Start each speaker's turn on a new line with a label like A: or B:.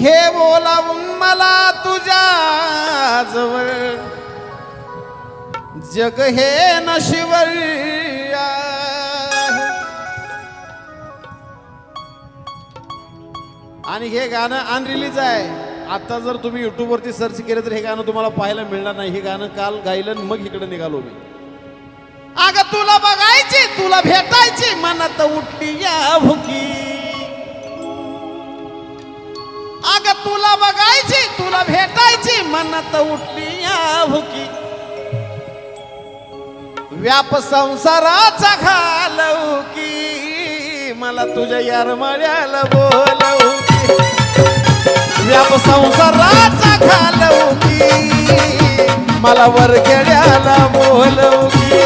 A: घे बोलावून मला तुझ्या जवळ जग हे नशिवर आणि हे गाणं अनरिलीज आहे. आता जर तुम्ही YouTube वरती सर्च केलं तर हे गाणं तुम्हाला पाहायला मिळणार नाही. हे गाणं काल गायलं मग इकडे निघालो मी. अगं तुला बघायची तुला भेटायची मनात उठली या भुकी. अगं तुला बघायची तुला भेटायची मनात उठली या भुकी. व्याप संसाराचा घालव की मला तुझ्या यार माळ्याला बोलव की. व्याप संसाराचा घालव की मला वरखेड्याला बोलव की.